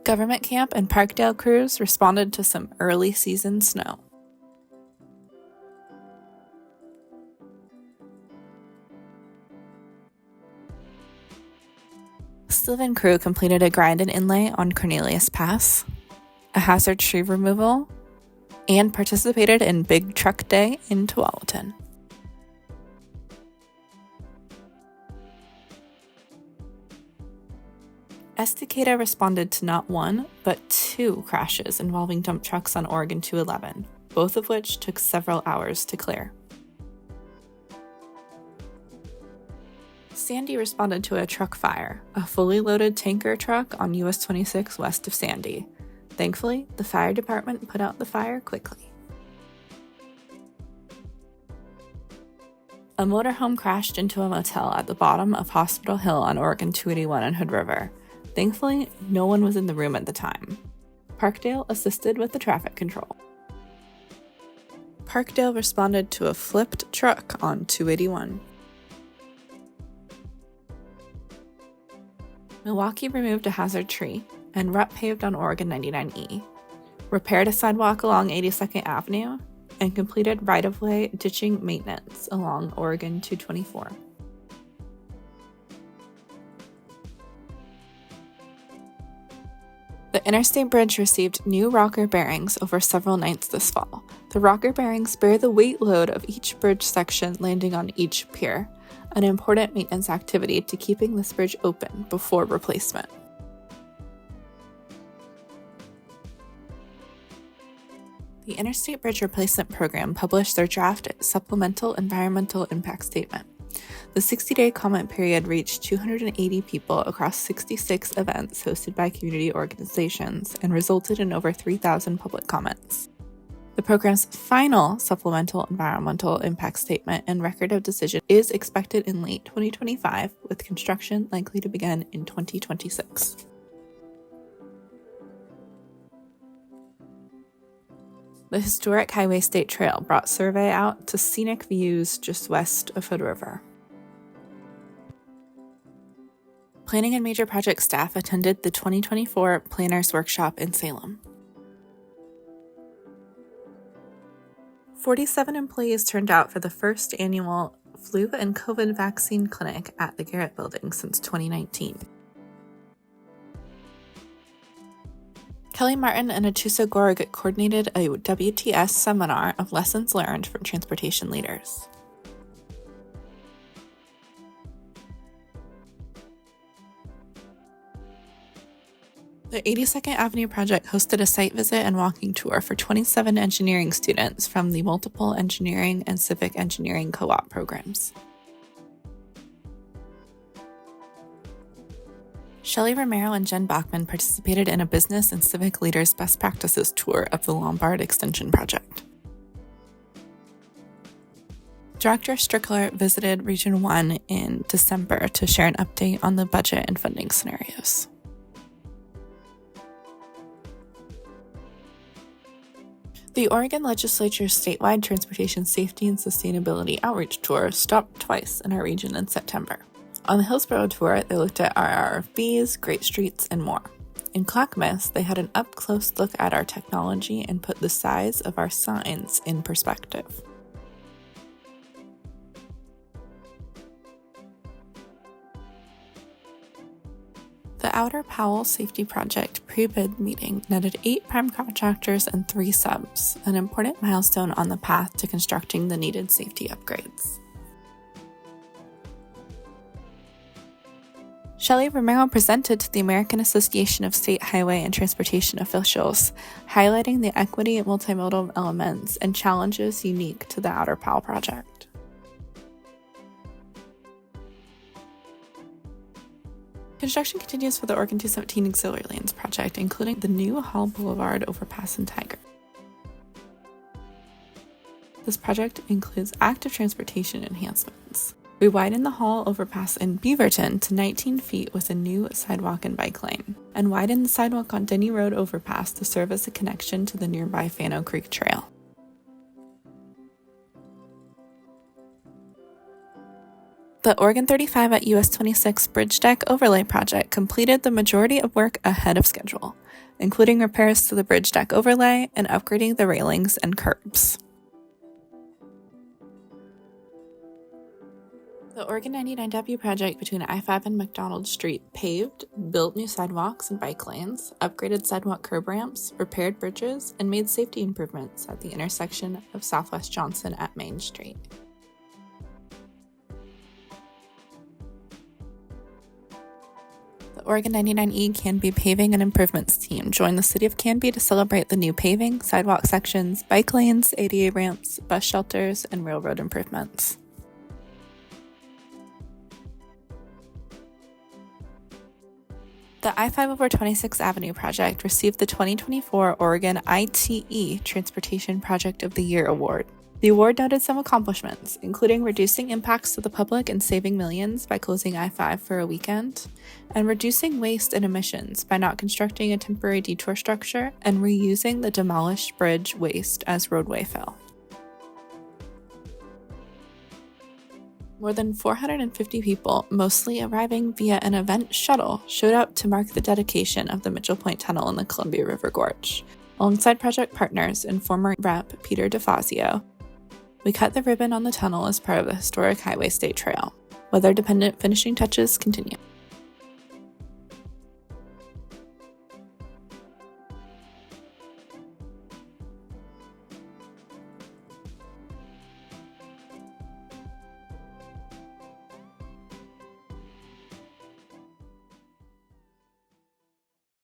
Government camp and Parkdale crews responded to some early season snow. Sliven crew completed a grind and inlay on Cornelius Pass, a hazard tree removal, and participated in Big Truck Day in Tualatin. Estacada responded to not one, but 2 crashes involving dump trucks on Oregon 211, both of which took several hours to clear. Sandy responded to a truck fire, a fully loaded tanker truck on US 26 west of Sandy. Thankfully, the fire department put out the fire quickly. A motorhome crashed into a motel at the bottom of Hospital Hill on Oregon 281 and Hood River. Thankfully, no one was in the room at the time. Parkdale assisted with the traffic control. Parkdale responded to a flipped truck on 281. Milwaukee removed a hazard tree and rut paved on Oregon 99E, repaired a sidewalk along 82nd Avenue, and completed right-of-way ditching maintenance along Oregon 224. The Interstate Bridge received new rocker bearings over several nights this fall. The rocker bearings bear the weight load of each bridge section landing on each pier, an important maintenance activity to keeping this bridge open before replacement. The Interstate Bridge Replacement Program published their draft Supplemental Environmental Impact Statement. The 60-day comment period reached 280 people across 66 events hosted by community organizations and resulted in over 3,000 public comments. The program's final Supplemental Environmental Impact Statement and Record of Decision is expected in late 2025, with construction likely to begin in 2026. The historic Highway State Trail brought survey out to scenic views just west of Hood River. Planning and major project staff attended the 2024 Planners Workshop in Salem. 47 employees turned out for the first annual flu and COVID vaccine clinic at the Garrett Building since 2019. Kelly Martin and Achusa Gorg coordinated a WTS seminar of lessons learned from transportation leaders. The 82nd Avenue Project hosted a site visit and walking tour for 27 engineering students from the multiple engineering and civic engineering co-op programs. Shelley Romero and Jen Bachman participated in a business and civic leaders best practices tour of the Lombard Extension Project. Director Strickler visited Region 1 in December to share an update on the budget and funding scenarios. The Oregon Legislature's statewide Transportation Safety and Sustainability Outreach Tour stopped twice in our region in September. On the Hillsborough tour, they looked at our RFBs, great streets, and more. In Clackamas, they had an up-close look at our technology and put the size of our signs in perspective. The Outer Powell Safety Project pre-bid meeting netted 8 prime contractors and 3 subs, an important milestone on the path to constructing the needed safety upgrades. Shelley Romero presented to the American Association of State Highway and Transportation Officials, highlighting the equity, multimodal elements, and challenges unique to the Outer Powell project. Construction continues for the Oregon 217 Auxiliary Lanes project, including the new Hall Boulevard overpass in Tiger. This project includes active transportation enhancements. We widened the Hall overpass in Beaverton to 19 feet with a new sidewalk and bike lane, and widened the sidewalk on Denny Road overpass to serve as a connection to the nearby Fano Creek Trail. The Oregon 35 at US 26 Bridge Deck Overlay Project completed the majority of work ahead of schedule, including repairs to the bridge deck overlay and upgrading the railings and curbs. The Oregon 99W project between I-5 and McDonald Street paved, built new sidewalks and bike lanes, upgraded sidewalk curb ramps, repaired bridges, and made safety improvements at the intersection of Southwest Johnson at Main Street. The Oregon 99E Canby Paving and Improvements team joined the City of Canby to celebrate the new paving, sidewalk sections, bike lanes, ADA ramps, bus shelters, and railroad improvements. The I-5 over 26th Avenue project received the 2024 Oregon ITE Transportation Project of the Year award. The award noted some accomplishments, including reducing impacts to the public and saving millions by closing I-5 for a weekend, and reducing waste and emissions by not constructing a temporary detour structure and reusing the demolished bridge waste as roadway fill. More than 450 people, mostly arriving via an event shuttle, showed up to mark the dedication of the Mitchell Point Tunnel in the Columbia River Gorge. Alongside project partners and former Rep. Peter DeFazio, we cut the ribbon on the tunnel as part of the historic Highway State Trail. Weather-dependent finishing touches continue.